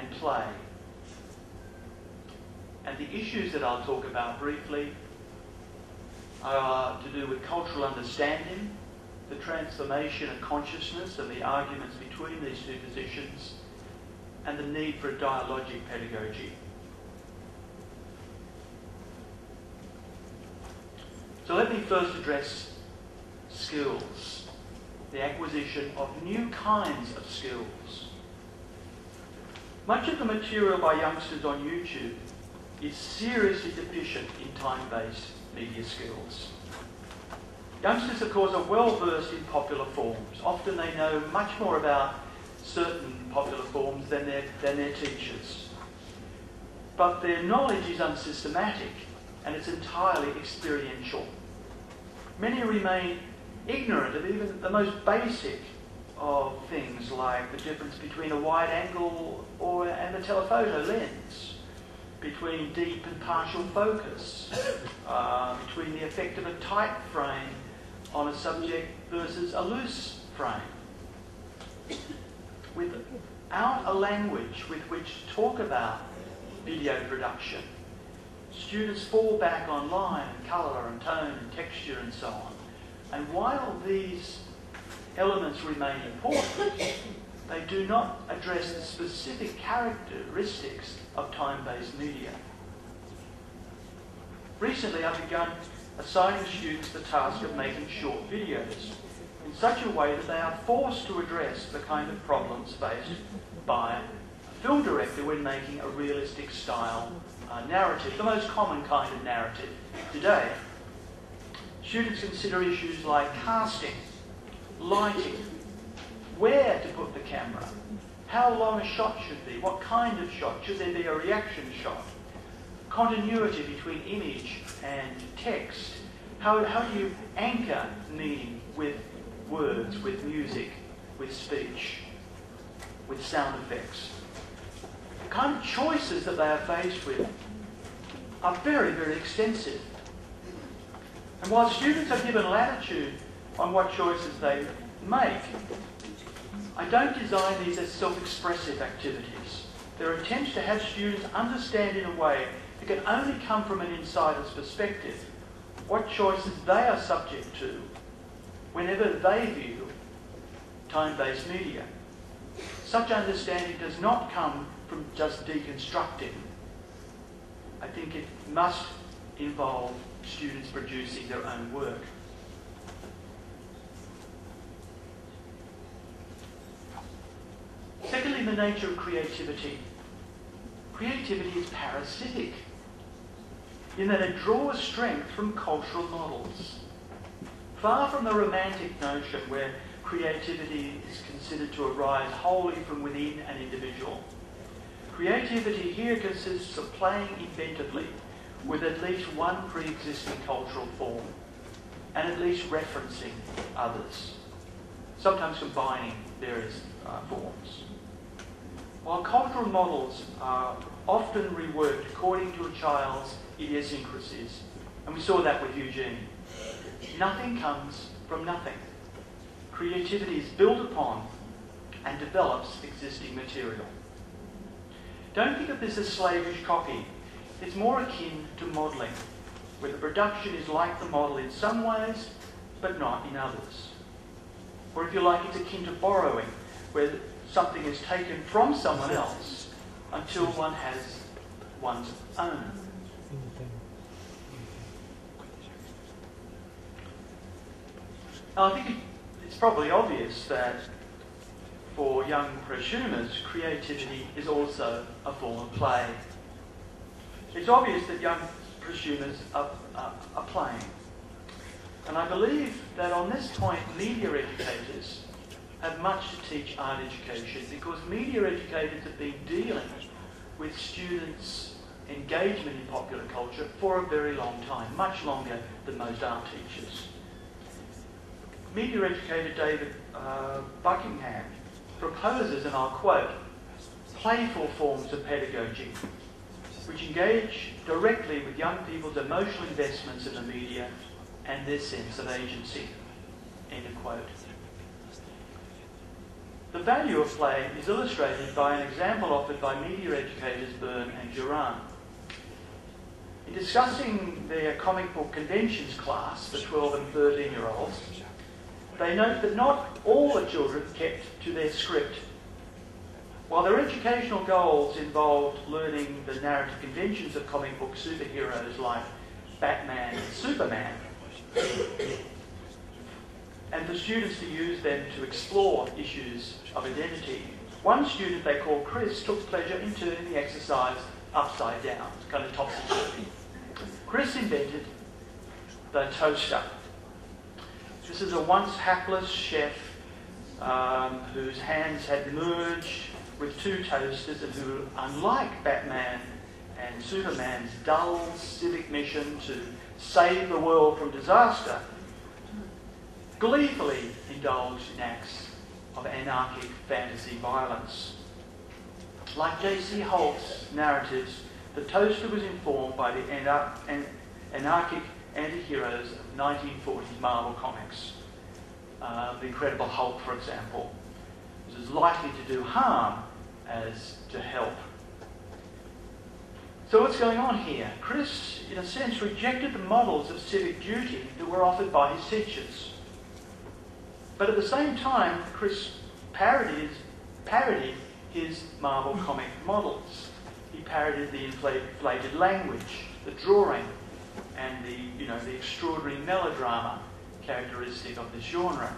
and play. And the issues that I'll talk about briefly are to do with cultural understanding, the transformation of consciousness and the arguments between these two positions, and the need for a dialogic pedagogy. So let me first address skills, the acquisition of new kinds of skills. Much of the material by youngsters on YouTube is seriously deficient in time-based media skills. Youngsters, of course, are well versed in popular forms. Often they know much more about certain popular forms than their teachers. But their knowledge is unsystematic and it's entirely experiential. Many remain ignorant of even the most basic of things like the difference between a wide angle and a telephoto lens, between deep and partial focus, between the effect of a tight frame on a subject versus a loose frame. Without a language with which to talk about video production, students fall back on line and colour and tone and texture and so on. And while these elements remain important, they do not address the specific characteristics of time-based media. Recently, I've begun assigning students the task of making short videos in such a way that they are forced to address the kind of problems faced by a film director when making a realistic style narrative, the most common kind of narrative today. Students consider issues like casting, lighting, where to put the camera, how long a shot should be, what kind of shot, should there be a reaction shot, continuity between image and text, how do you anchor meaning with words, with music, with speech, with sound effects. The kind of choices that they are faced with are very, very extensive. And while students are given latitude on what choices they make, I don't design these as self-expressive activities. They're attempts to have students understand in a way that can only come from an insider's perspective what choices they are subject to whenever they view time-based media. Such understanding does not come from just deconstructing. I think it must involve students producing their own work. Secondly, the nature of creativity. Creativity is parasitic in that it draws strength from cultural models. Far from the romantic notion where creativity is considered to arise wholly from within an individual, creativity here consists of playing inventively with at least one pre-existing cultural form and at least referencing others, sometimes combining various forms. While cultural models are often reworked according to a child's idiosyncrasies, and we saw that with Eugene, nothing comes from nothing. Creativity is built upon and develops existing material. Don't think of this as slavish copy. It's more akin to modelling, where the production is like the model in some ways, but not in others. Or if you like, it's akin to borrowing, where something is taken from someone else until one has one's own. Now, I think it's probably obvious that for young prosumers, creativity is also a form of play. It's obvious that young prosumers are playing. And I believe that on this point, media educators have much to teach art education, because media educators have been dealing with students' engagement in popular culture for a very long time, much longer than most art teachers. Media educator David Buckingham proposes, and I'll quote, playful forms of pedagogy which engage directly with young people's emotional investments in the media and their sense of agency. End of quote. The value of play is illustrated by an example offered by media educators Byrne and Duran. In discussing their comic book conventions class for 12 and 13-year-olds, they note that not all the children kept to their script. While their educational goals involved learning the narrative conventions of comic book superheroes like Batman and Superman, and for students to use them to explore issues of identity, one student they call Chris took pleasure in turning the exercise upside down, kind of topsy-turvy. Chris invented the toaster. This is a once hapless chef whose hands had merged with two toasters and who, unlike Batman and Superman's dull civic mission to save the world from disaster, gleefully indulged in acts of anarchic fantasy violence. Like J.C. Holt's narratives, the toaster was informed by the anarchic anti-heroes of 1940s Marvel comics. The Incredible Hulk, for example, was as likely to do harm as to help. So what's going on here? Chris, in a sense, rejected the models of civic duty that were offered by his teachers. But at the same time, Chris parodied his Marvel comic models. He parodied the inflated language, the drawing, and the extraordinary melodrama characteristic of this genre.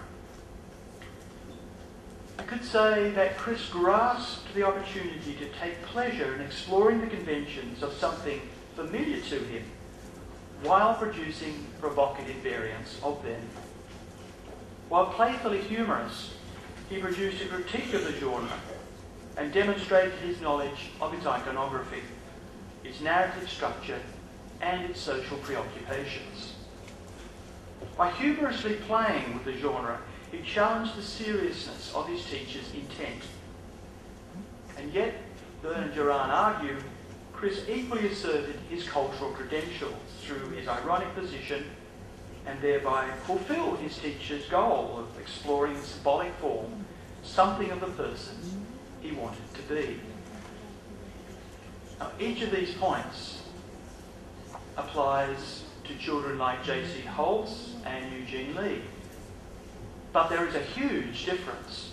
I could say that Chris grasped the opportunity to take pleasure in exploring the conventions of something familiar to him while producing provocative variants of them. While playfully humorous, he produced a critique of the genre and demonstrated his knowledge of its iconography, its narrative structure, and its social preoccupations. By humorously playing with the genre, he challenged the seriousness of his teacher's intent. And yet, Byrne and Duran argue, Chris equally asserted his cultural credentials through his ironic position and thereby fulfilled his teacher's goal of exploring in symbolic form something of the person he wanted to be. Now, each of these points applies to children like J.C. Holtz and Eugene Lee. But there is a huge difference.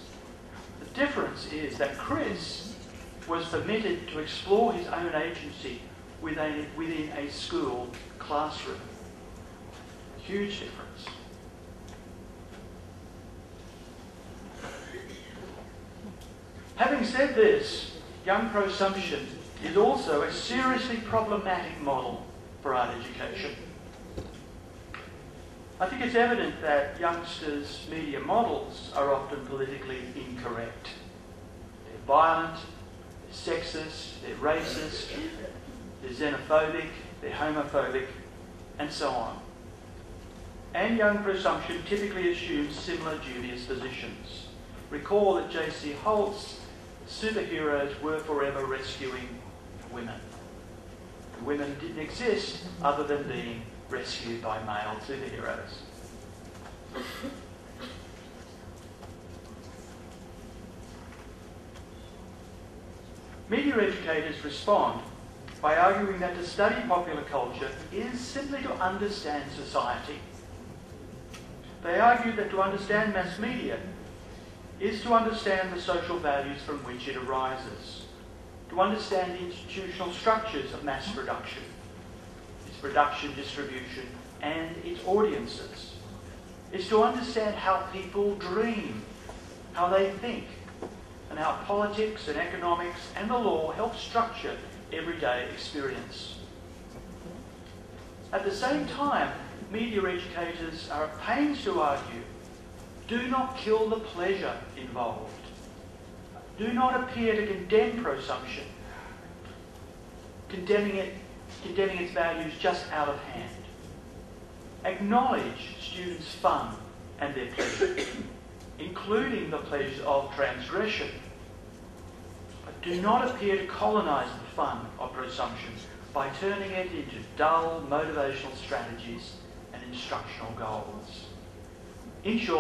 The difference is that Chris was permitted to explore his own agency within a school classroom. Huge difference. Having said this, young prosumption is also a seriously problematic model for art education. I think it's evident that youngsters' media models are often politically incorrect. They're violent, they're sexist, they're racist, they're xenophobic, they're homophobic, and so on. And young prosumption typically assumes similar dubious positions. Recall that J.C. Holt's superheroes were forever rescuing women. The women didn't exist other than being rescued by male superheroes. Media educators respond by arguing that to study popular culture is simply to understand society. They argue that to understand mass media is to understand the social values from which it arises, to understand the institutional structures of mass production, its production, distribution, and its audiences. It's to understand how people dream, how they think, and how politics and economics and the law help structure everyday experience. At the same time, media educators are at pains to argue, do not kill the pleasure involved. Do not appear to condemn prosumption, condemning its values just out of hand. Acknowledge students' fun and their pleasure, including the pleasure of transgression. But do not appear to colonise the fun of prosumption by turning it into dull motivational strategies and instructional goals. In short,